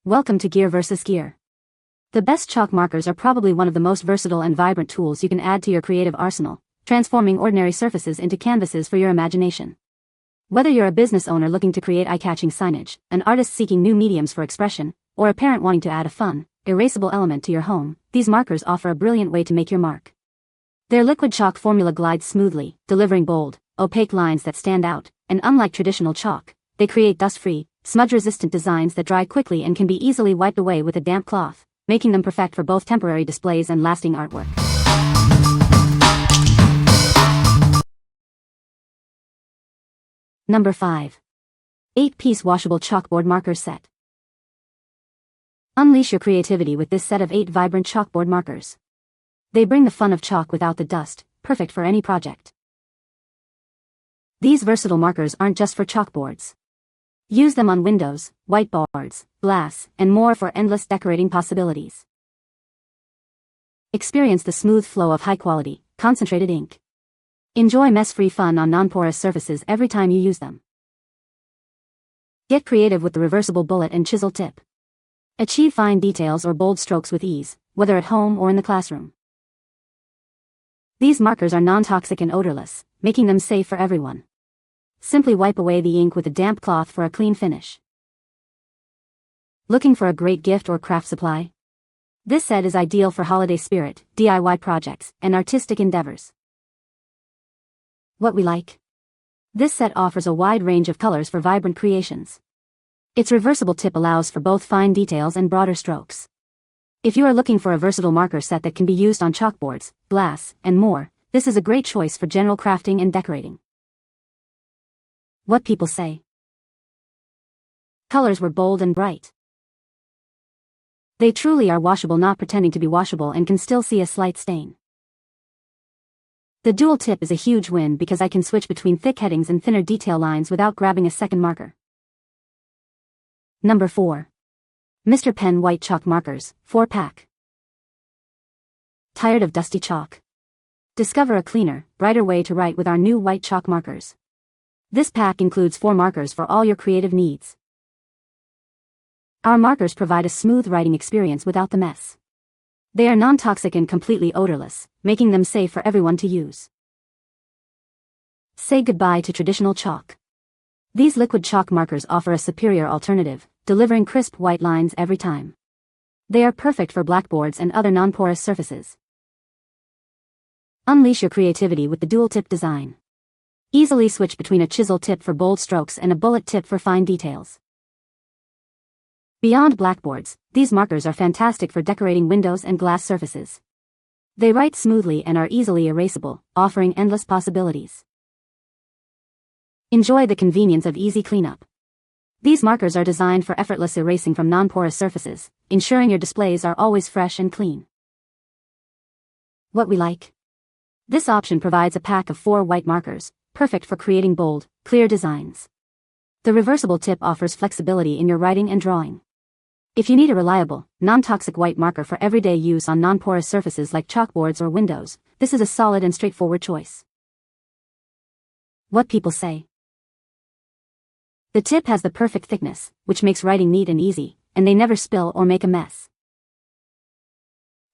Welcome to Gear versus Gear. The best chalk markers are probably one of the most versatile and vibrant tools you can add to your creative arsenal, transforming ordinary surfaces into canvases for your imagination. Whether you're a business owner looking to create eye-catching signage, an artist seeking new mediums for expression, or a parent wanting to add a fun, erasable element to your home, these markers offer a brilliant way to make your mark. Their liquid chalk formula glides smoothly, delivering bold, opaque lines that stand out, and unlike traditional chalk, they create dust-free, smudge-resistant designs that dry quickly and can be easily wiped away with a damp cloth, making them perfect for both temporary displays and lasting artwork. Number 5. 8-piece washable chalkboard marker set. Unleash your creativity with this set of 8 vibrant chalkboard markers. They bring the fun of chalk without the dust, perfect for any project. These versatile markers aren't just for chalkboards. Use them on windows, whiteboards, glass, and more for endless decorating possibilities. Experience the smooth flow of high-quality, concentrated ink. Enjoy mess-free fun on non-porous surfaces every time you use them. Get creative with the reversible bullet and chisel tip. Achieve fine details or bold strokes with ease, whether at home or in the classroom. These markers are non-toxic and odorless, making them safe for everyone. Simply wipe away the ink with a damp cloth for a clean finish. Looking for a great gift or craft supply? This set is ideal for holiday spirit, DIY projects, and artistic endeavors. What we like? This set offers a wide range of colors for vibrant creations. Its reversible tip allows for both fine details and broader strokes. If you are looking for a versatile marker set that can be used on chalkboards, glass, and more, this is a great choice for general crafting and decorating. What people say. Colors were bold and bright. They truly are washable, not pretending to be washable, and can still see a slight stain. The dual tip is a huge win because I can switch between thick headings and thinner detail lines without grabbing a second marker. Number 4. Mr. Pen White Chalk Markers, 4-pack. Tired of dusty chalk? Discover a cleaner, brighter way to write with our new white chalk markers. This pack includes 4 markers for all your creative needs. Our markers provide a smooth writing experience without the mess. They are non-toxic and completely odorless, making them safe for everyone to use. Say goodbye to traditional chalk. These liquid chalk markers offer a superior alternative, delivering crisp white lines every time. They are perfect for blackboards and other non-porous surfaces. Unleash your creativity with the dual-tip design. Easily switch between a chisel tip for bold strokes and a bullet tip for fine details. Beyond blackboards, these markers are fantastic for decorating windows and glass surfaces. They write smoothly and are easily erasable, offering endless possibilities. Enjoy the convenience of easy cleanup. These markers are designed for effortless erasing from non-porous surfaces, ensuring your displays are always fresh and clean. What we like? This option provides a pack of 4 white markers, perfect for creating bold, clear designs. The reversible tip offers flexibility in your writing and drawing. If you need a reliable, non-toxic white marker for everyday use on non-porous surfaces like chalkboards or windows, this is a solid and straightforward choice. What people say. The tip has the perfect thickness, which makes writing neat and easy, and they never spill or make a mess.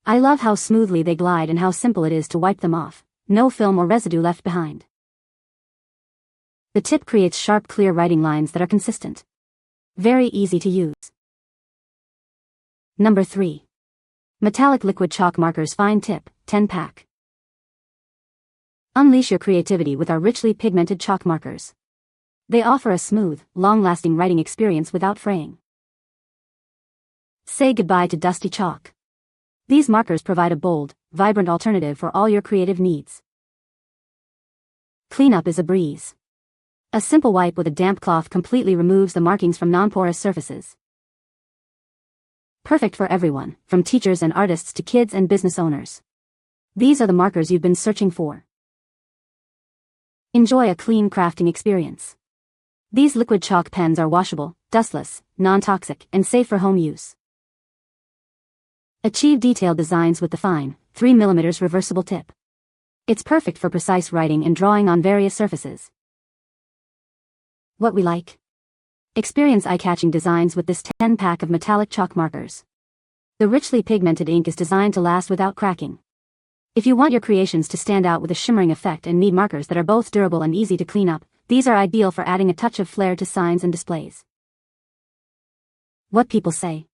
I love how smoothly they glide and how simple it is to wipe them off, no film or residue left behind. The tip creates sharp, clear writing lines that are consistent. Very easy to use. Number 3. Metallic Liquid Chalk Markers Fine Tip, 10-pack. Unleash your creativity with our richly pigmented chalk markers. They offer a smooth, long-lasting writing experience without fraying. Say goodbye to dusty chalk. These markers provide a bold, vibrant alternative for all your creative needs. Cleanup is a breeze. A simple wipe with a damp cloth completely removes the markings from non-porous surfaces. Perfect for everyone, from teachers and artists to kids and business owners. These are the markers you've been searching for. Enjoy a clean crafting experience. These liquid chalk pens are washable, dustless, non-toxic, and safe for home use. Achieve detailed designs with the fine, 3mm reversible tip. It's perfect for precise writing and drawing on various surfaces. What we like? Experience eye-catching designs with this 10-pack of metallic chalk markers. The richly pigmented ink is designed to last without cracking. If you want your creations to stand out with a shimmering effect and need markers that are both durable and easy to clean up, these are ideal for adding a touch of flair to signs and displays. What people say.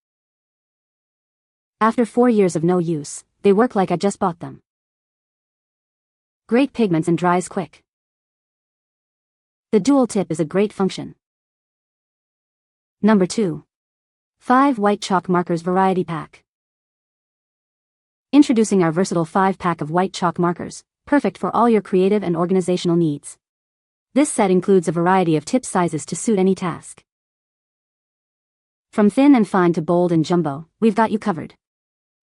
After 4 years of no use, they work like I just bought them. Great pigments and dries quick. The dual tip is a great function. Number 2. 5 White Chalk Markers Variety Pack. Introducing our versatile 5-pack of white chalk markers, perfect for all your creative and organizational needs. This set includes a variety of tip sizes to suit any task. From thin and fine to bold and jumbo, we've got you covered.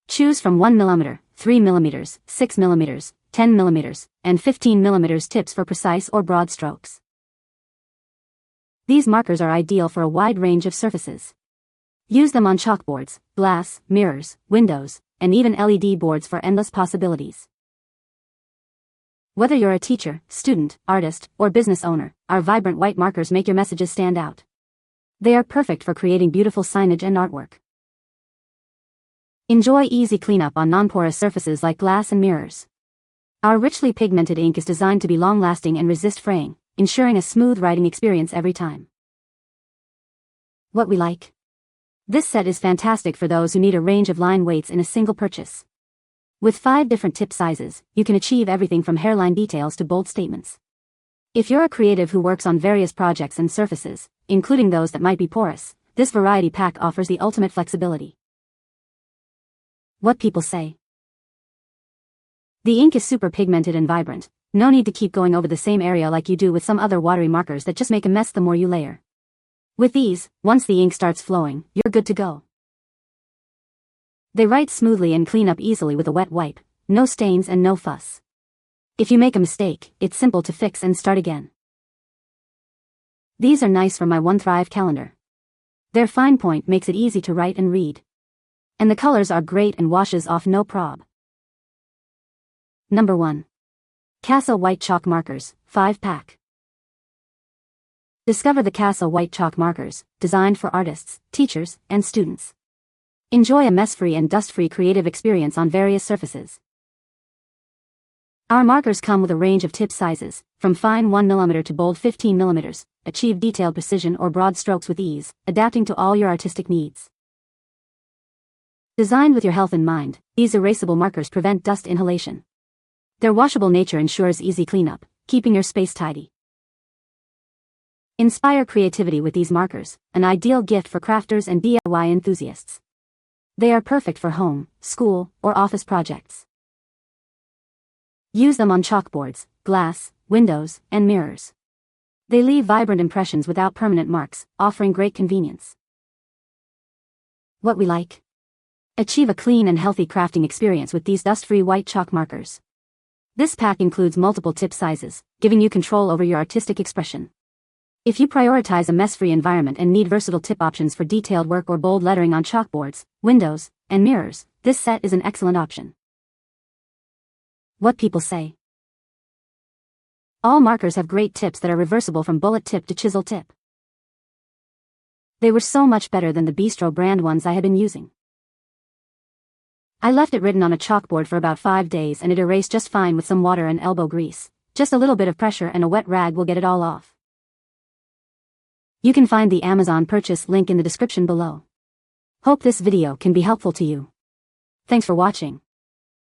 Choose from 1mm, 3mm, 6mm, 10mm, and 15mm tips for precise or broad strokes. These markers are ideal for a wide range of surfaces. Use them on chalkboards, glass, mirrors, windows, and even LED boards for endless possibilities. Whether you're a teacher, student, artist, or business owner, our vibrant white markers make your messages stand out. They are perfect for creating beautiful signage and artwork. Enjoy easy cleanup on non-porous surfaces like glass and mirrors. Our richly pigmented ink is designed to be long-lasting and resist fraying, ensuring a smooth writing experience every time. What we like. This set is fantastic for those who need a range of line weights in a single purchase. With 5 different tip sizes, you can achieve everything from hairline details to bold statements. If you're a creative who works on various projects and surfaces, including those that might be porous, this variety pack offers the ultimate flexibility. What people say. The ink is super pigmented and vibrant. No need to keep going over the same area like you do with some other watery markers that just make a mess the more you layer. With these, once the ink starts flowing, you're good to go. They write smoothly and clean up easily with a wet wipe, no stains and no fuss. If you make a mistake, it's simple to fix and start again. These are nice for my OneThrive calendar. Their fine point makes it easy to write and read. And the colors are great and washes off no prob. Number 1. Kassa White Chalk Markers, 5-pack. Discover the Kassa White Chalk Markers, designed for artists, teachers, and students. Enjoy a mess-free and dust-free creative experience on various surfaces. Our markers come with a range of tip sizes, from fine 1mm to bold 15mm, achieve detailed precision or broad strokes with ease, adapting to all your artistic needs. Designed with your health in mind, these erasable markers prevent dust inhalation. Their washable nature ensures easy cleanup, keeping your space tidy. Inspire creativity with these markers, an ideal gift for crafters and DIY enthusiasts. They are perfect for home, school, or office projects. Use them on chalkboards, glass, windows, and mirrors. They leave vibrant impressions without permanent marks, offering great convenience. What we like. Achieve a clean and healthy crafting experience with these dust-free white chalk markers. This pack includes multiple tip sizes, giving you control over your artistic expression. If you prioritize a mess-free environment and need versatile tip options for detailed work or bold lettering on chalkboards, windows, and mirrors, this set is an excellent option. What people say. All markers have great tips that are reversible from bullet tip to chisel tip. They were so much better than the Bistro brand ones I had been using. I left it written on a chalkboard for about 5 days and it erased just fine with some water and elbow grease. Just a little bit of pressure and a wet rag will get it all off. You can find the Amazon purchase link in the description below. Hope this video can be helpful to you. Thanks for watching.